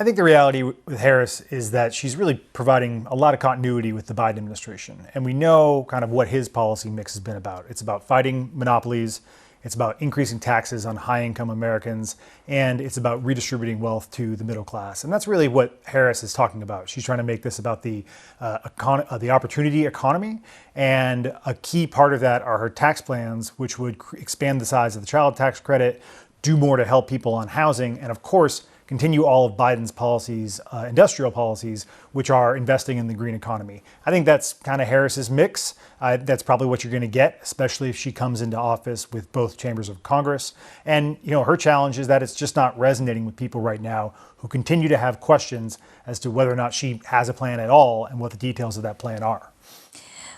I think the reality with Harris is that she's really providing a lot of continuity with the Biden administration. And we know kind of what his policy mix has been about. It's about fighting monopolies. It's about increasing taxes on high-income Americans, and it's about redistributing wealth to the middle class. And that's really what Harris is talking about. She's trying to make this about the opportunity economy, and a key part of that are her tax plans, which would expand the size of the child tax credit, do more to help people on housing, and of course, continue all of Biden's policies, industrial policies, which are investing in the green economy. I think that's kind of Harris's mix. That's probably what you're going to get, especially if she comes into office with both chambers of Congress. And, her challenge is that it's just not resonating with people right now who continue to have questions as to whether or not she has a plan at all and what the details of that plan are.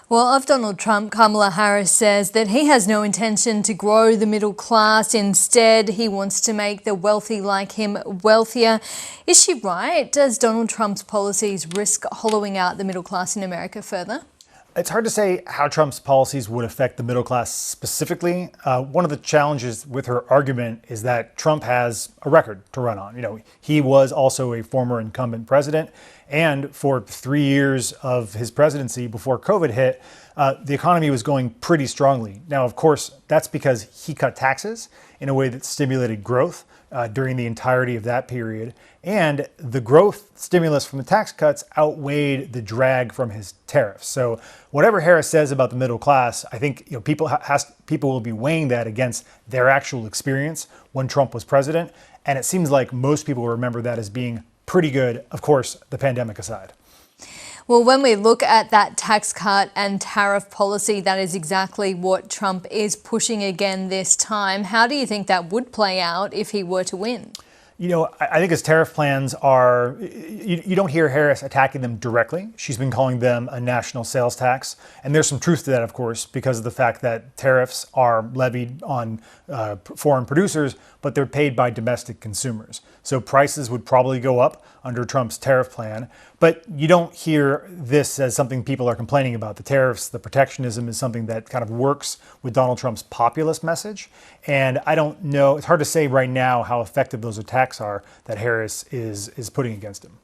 Well, of Donald Trump, Kamala Harris says that he has no intention to grow the middle class. Instead, he wants to make the wealthy like him wealthier. Is she right? Does Donald Trump's policies risk hollowing out the middle class in America further? It's hard to say how Trump's policies would affect the middle class specifically. One of the challenges with her argument is that Trump has a record to run on. He was also a former incumbent president. And for 3 years of his presidency before COVID hit, the economy was going pretty strongly. Now, of course, that's because he cut taxes in a way that stimulated growth during the entirety of that period. And the growth stimulus from the tax cuts outweighed the drag from his tariffs. So whatever Harris says about the middle class, I think people will be weighing that against their actual experience when Trump was president. And it seems like most people remember that as being pretty good, of course, the pandemic aside. Well, when we look at that tax cut and tariff policy, that is exactly what Trump is pushing again this time. How do you think that would play out if he were to win? I think his tariff plans are, you don't hear Harris attacking them directly. She's been calling them a national sales tax. And there's some truth to that, of course, because of the fact that tariffs are levied on foreign producers, but they're paid by domestic consumers. So prices would probably go up under Trump's tariff plan. But you don't hear this as something people are complaining about. The tariffs, the protectionism is something that kind of works with Donald Trump's populist message. And I don't know, it's hard to say right now how effective those attacks are that Harris is putting against him.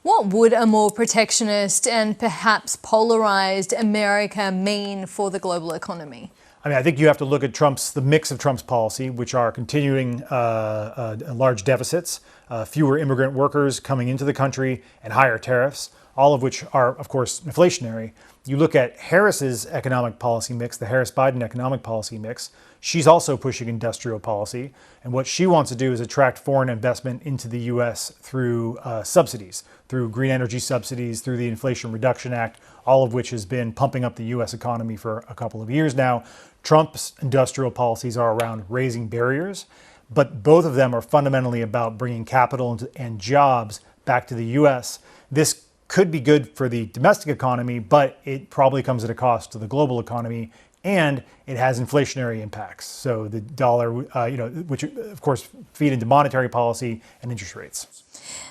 What would a more protectionist and perhaps polarized America mean for the global economy? I think you have to look at the mix of Trump's policy, which are continuing large deficits, fewer immigrant workers coming into the country, and higher tariffs, all of which are, of course, inflationary. You look at Harris's economic policy mix, the Harris-Biden economic policy mix. She's also pushing industrial policy. And what she wants to do is attract foreign investment into the U.S. through subsidies, through green energy subsidies, through the Inflation Reduction Act, all of which has been pumping up the U.S. economy for a couple of years now. Trump's industrial policies are around raising barriers, but both of them are fundamentally about bringing capital and jobs back to the U.S. This could be good for the domestic economy, but it probably comes at a cost to the global economy, and it has inflationary impacts. So the dollar, which of course feed into monetary policy and interest rates.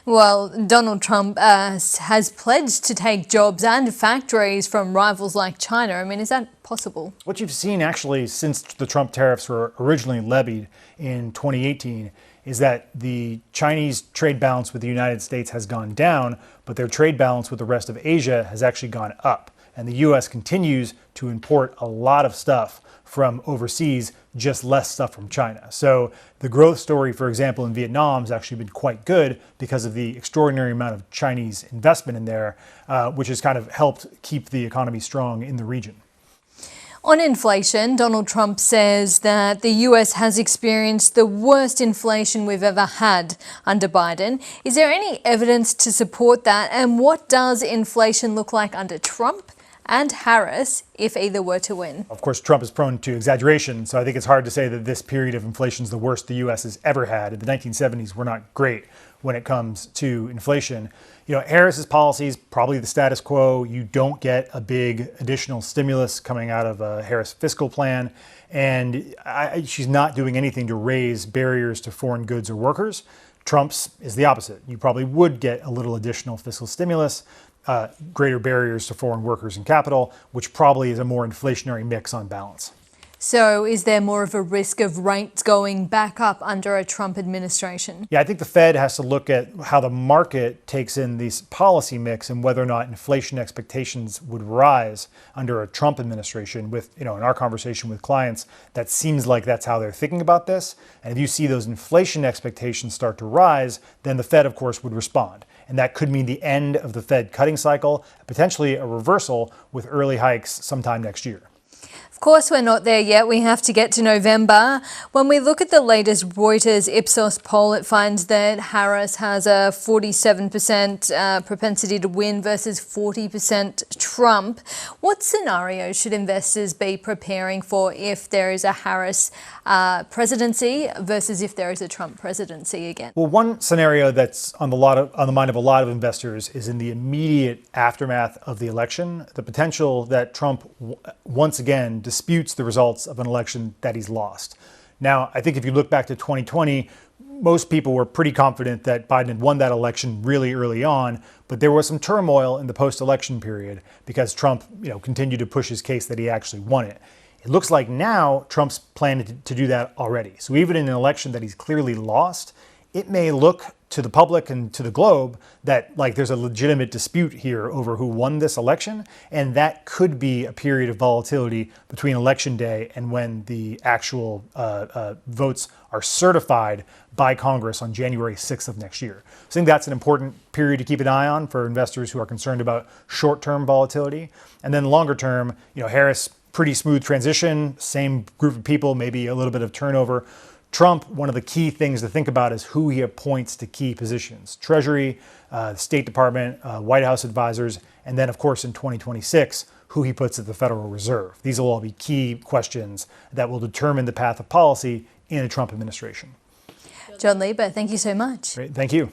Well, Donald Trump has pledged to take jobs and factories from rivals like China. Is that possible? What you've seen actually since the Trump tariffs were originally levied in 2018 is that the Chinese trade balance with the United States has gone down, but their trade balance with the rest of Asia has actually gone up. And the U.S. continues to import a lot of stuff from overseas, just less stuff from China. So the growth story, for example, in Vietnam has actually been quite good because of the extraordinary amount of Chinese investment in there, which has kind of helped keep the economy strong in the region. On inflation, Donald Trump says that the US has experienced the worst inflation we've ever had under Biden. Is there any evidence to support that? And what does inflation look like under Trump and Harris if either were to win? Of course, Trump is prone to exaggeration, so I think it's hard to say that this period of inflation is the worst the U.S. has ever had. The 1970s were not great when it comes to inflation. Harris's policies, probably the status quo. You don't get a big additional stimulus coming out of a Harris fiscal plan. And she's not doing anything to raise barriers to foreign goods or workers. Trump's is the opposite. You probably would get a little additional fiscal stimulus, greater barriers to foreign workers and capital, which probably is a more inflationary mix on balance. So is there more of a risk of rates going back up under a Trump administration? Yeah, I think the Fed has to look at how the market takes in this policy mix and whether or not inflation expectations would rise under a Trump administration. With, in our conversation with clients, that seems like that's how they're thinking about this. And if you see those inflation expectations start to rise, then the Fed, of course, would respond. And that could mean the end of the Fed cutting cycle, potentially a reversal with early hikes sometime next year. Of course, we're not there yet. We have to get to November. When we look at the latest Reuters Ipsos poll, it finds that Harris has a 47% propensity to win versus 40% Trump. What scenario should investors be preparing for if there is a Harris presidency versus if there is a Trump presidency again? Well, one scenario that's on the mind of a lot of investors is in the immediate aftermath of the election, the potential that Trump once again disputes the results of an election that he's lost. Now, I think if you look back to 2020, most people were pretty confident that Biden had won that election really early on, but there was some turmoil in the post-election period because Trump, continued to push his case that he actually won it. It looks like now Trump's planning to do that already. So even in an election that he's clearly lost, it may look to the public and to the globe that there's a legitimate dispute here over who won this election. And that could be a period of volatility between election day and when the actual votes are certified by Congress on January 6th of next year. So I think that's an important period to keep an eye on for investors who are concerned about short-term volatility. And then longer term, Harris, pretty smooth transition, same group of people, maybe a little bit of turnover. Trump, one of the key things to think about is who he appoints to key positions. Treasury, State Department, White House advisors, and then, of course, in 2026, who he puts at the Federal Reserve. These will all be key questions that will determine the path of policy in a Trump administration. Jon Lieber, thank you so much. Great, thank you.